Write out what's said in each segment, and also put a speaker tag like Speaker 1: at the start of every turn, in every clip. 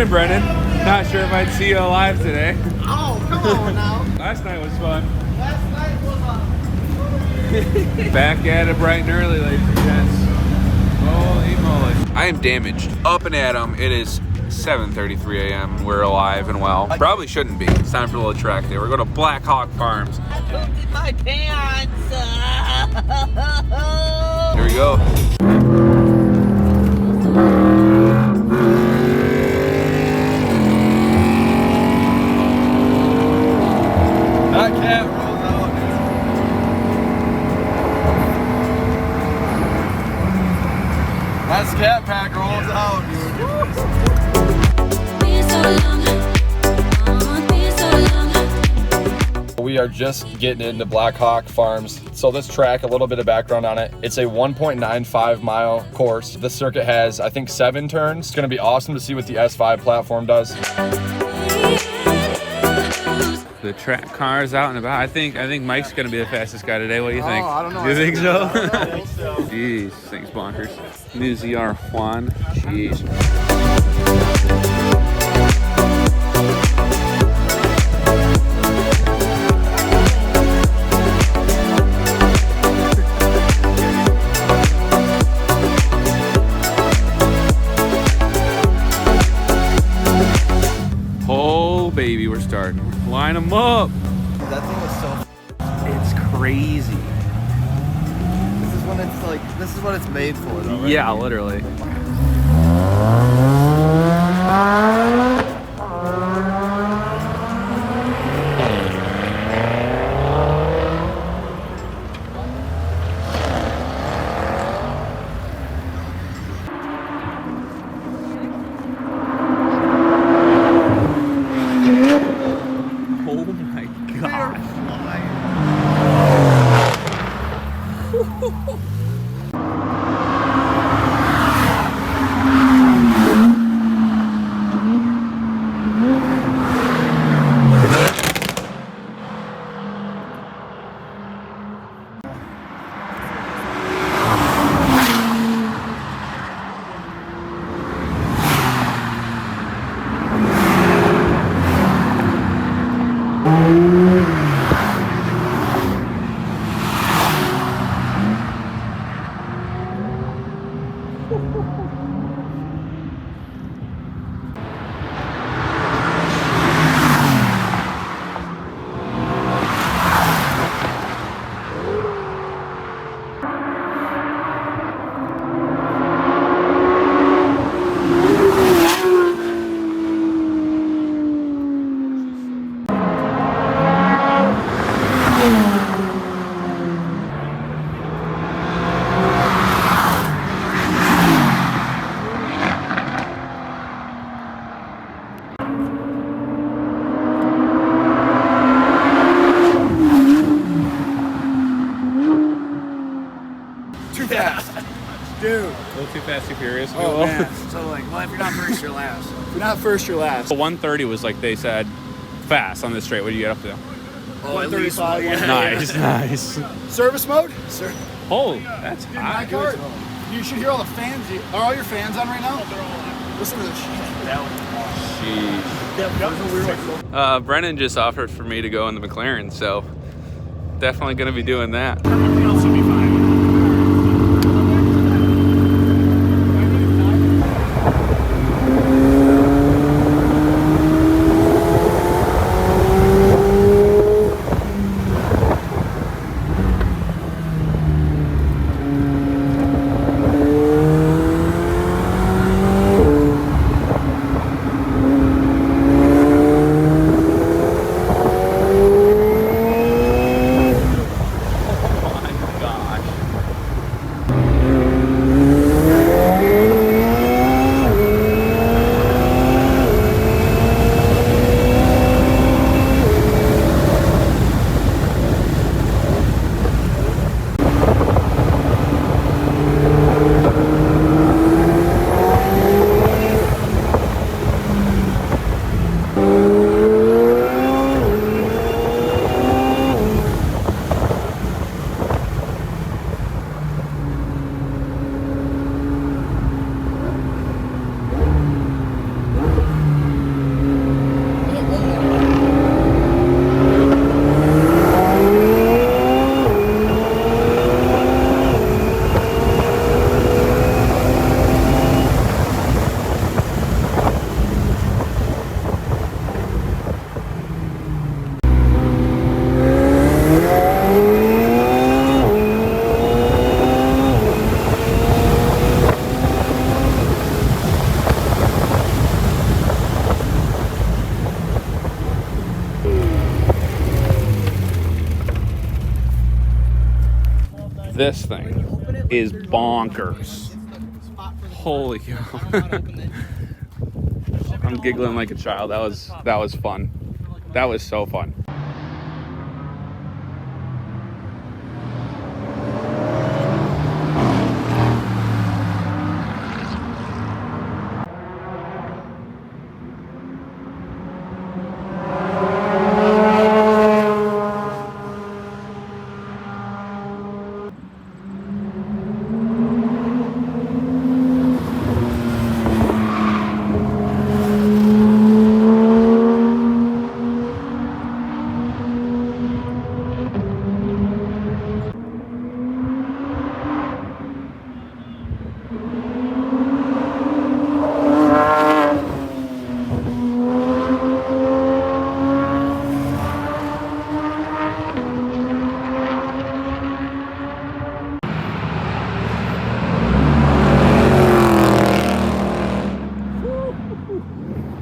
Speaker 1: Morning, Brennan. Not sure if I'd see you alive today.
Speaker 2: Oh, come on now.
Speaker 1: Last night was fun.
Speaker 2: Last night was
Speaker 1: Back at it bright and early, ladies and gents. Holy moly. I am damaged. Up and at 'em. It is 7:33 a.m. We're alive and well. Probably shouldn't be. It's time for a little track day. We're going to Black Hawk Farms.
Speaker 2: I pooped in my pants.
Speaker 1: Here we go.
Speaker 3: That cat rolls out. That scat pack rolls out, dude. We are just getting into Black Hawk Farms. So this track, a little bit of background on it. It's a 1.95 mile course. This circuit has, I think, 7 turns. It's gonna be awesome to see what the S5 platform does.
Speaker 1: The track cars out and about. I think Mike's gonna be the fastest guy today. What do you think?
Speaker 3: I don't know.
Speaker 1: You think so?
Speaker 3: I think so.
Speaker 1: Jeez, thing's bonkers. New ZR Juan. Jeez. Oh baby, we're starting. Line them up.
Speaker 3: That thing was so.
Speaker 1: It's crazy.
Speaker 3: This is when it's like. This is what it's made for, though. Right?
Speaker 1: Yeah, literally. Oh my god.
Speaker 3: Dude.
Speaker 1: A little too fast, too furious.
Speaker 3: Oh, man. So, like, well, if you're not first, you're last. If you're not first, you're last.
Speaker 1: 130 was like they said fast on this straight. What do you get up to?
Speaker 3: Oh, 135. Yeah.
Speaker 1: Nice, nice.
Speaker 3: Service mode? Sir.
Speaker 1: Oh, that's
Speaker 3: Dude, my
Speaker 1: hot.
Speaker 3: car. You should hear all the fans. Are all your fans on right now? They're all on. Listen to this shit.
Speaker 1: Jeez. Brennan just offered for me to go in the McLaren, so definitely going to be doing that.
Speaker 2: Everything else will be fine.
Speaker 1: This thing is bonkers. Holy cow. I'm giggling like a child. That was fun. That was so fun.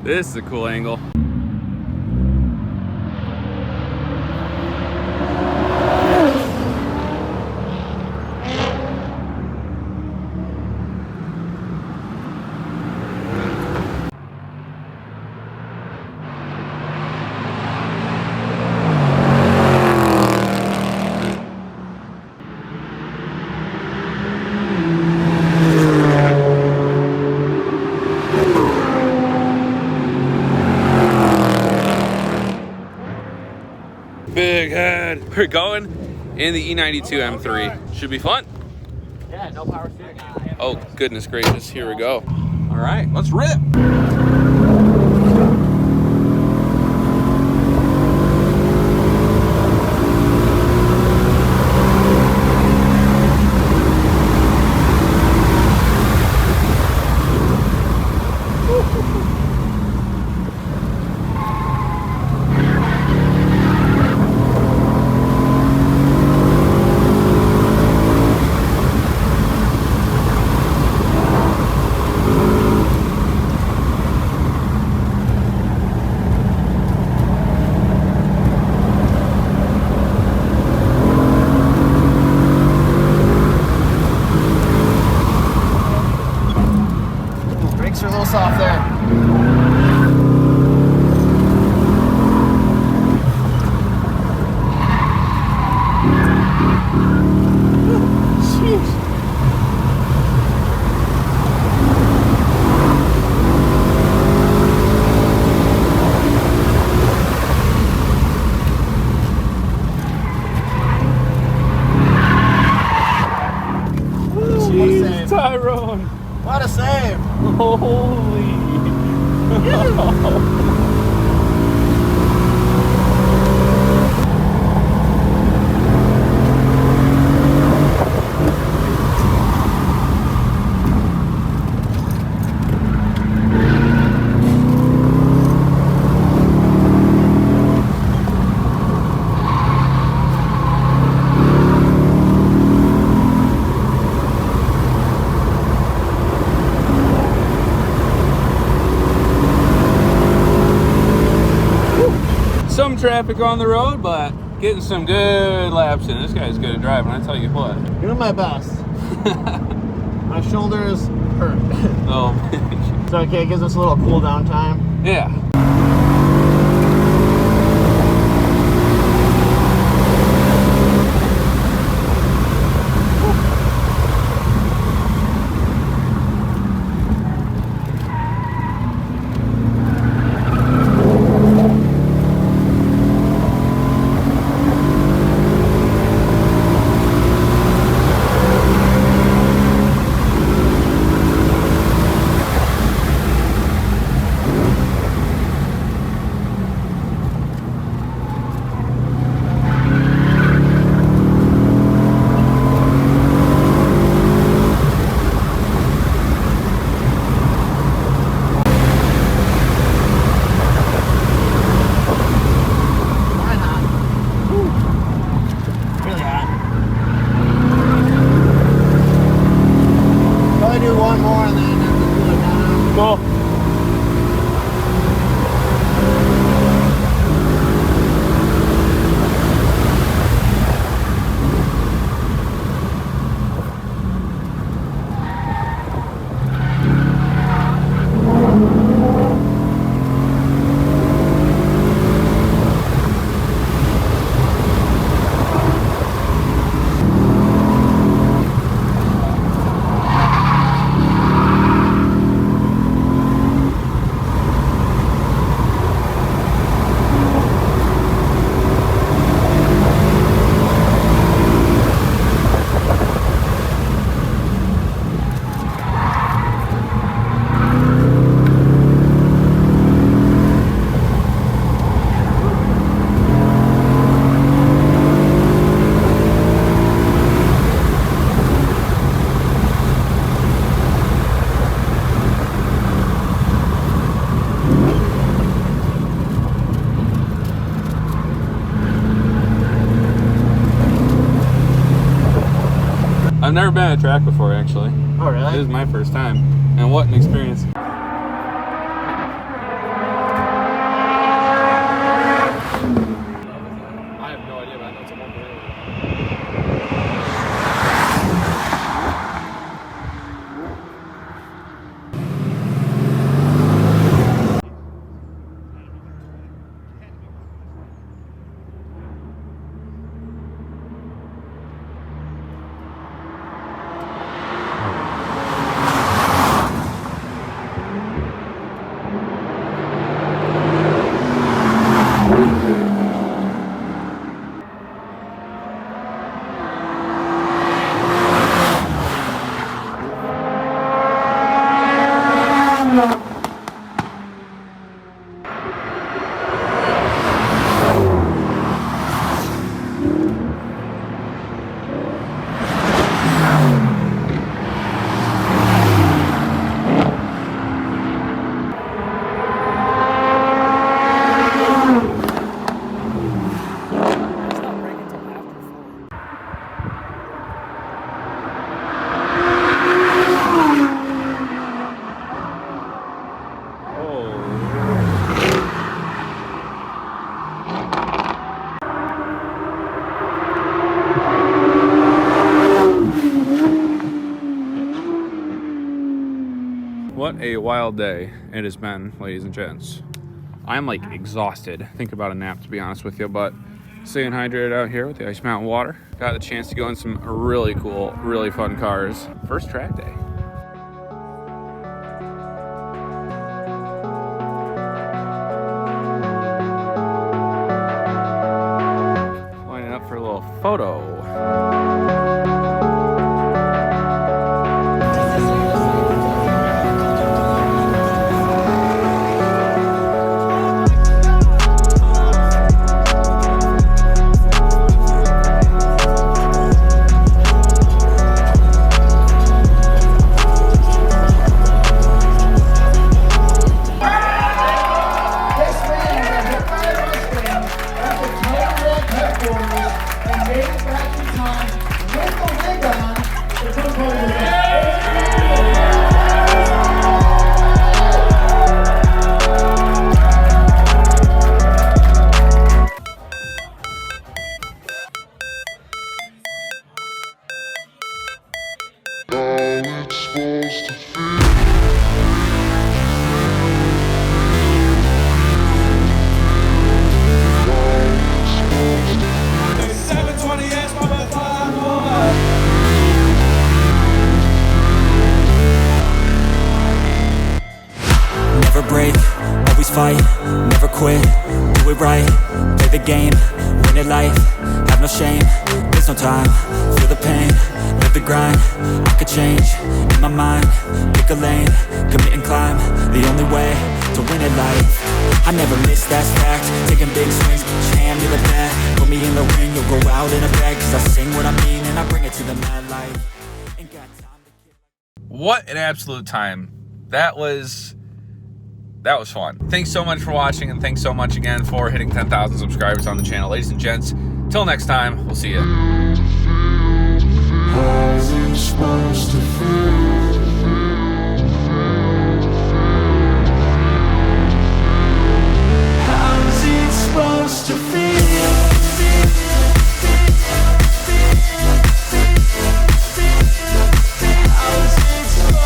Speaker 1: This is a cool angle. Big head. We're going in the E92 M3. Should be fun.
Speaker 2: Yeah, no power steering.
Speaker 1: Oh, goodness gracious. Here we go. All right, let's rip.
Speaker 2: Brakes are a little soft there.
Speaker 1: Jeez, Tyrone.
Speaker 2: What a save!
Speaker 1: Holy. Some traffic on the road, but getting some good laps in. This guy's good at driving, I tell you what.
Speaker 2: Doing my best. My shoulders hurt.
Speaker 1: Oh,
Speaker 2: It's okay, it gives us a little cool down time.
Speaker 1: yeah. I've never been at a track before, actually.
Speaker 2: Oh, really?
Speaker 1: This is my first time. And what an experience.
Speaker 3: I have no idea, but I know it's a 1.8.
Speaker 1: What a wild day it has been, ladies and gents. I'm like exhausted. Think about a nap, to be honest with you, but staying hydrated out here with the Ice Mountain water. Got the chance to go in some really cool, really fun cars. First track day. Lining up for a little photo.
Speaker 4: Never break, always fight, never quit, do it right, play the game, win it life, have no shame, there's no time, feel the pain, live the grind, I could change, in my mind, pick a lane, commit and climb, the only way to win it life, I never miss, that's fact, taking big swings, put your hand to the bat, put me in the ring, you'll go out in a bag, cause I sing what I mean and I bring it to the mad light, ain't got time to kid.
Speaker 1: What an absolute time. That was fun. Thanks so much for watching, and thanks so much again for hitting 10,000 subscribers on the channel. Ladies and gents, till next time, we'll see you.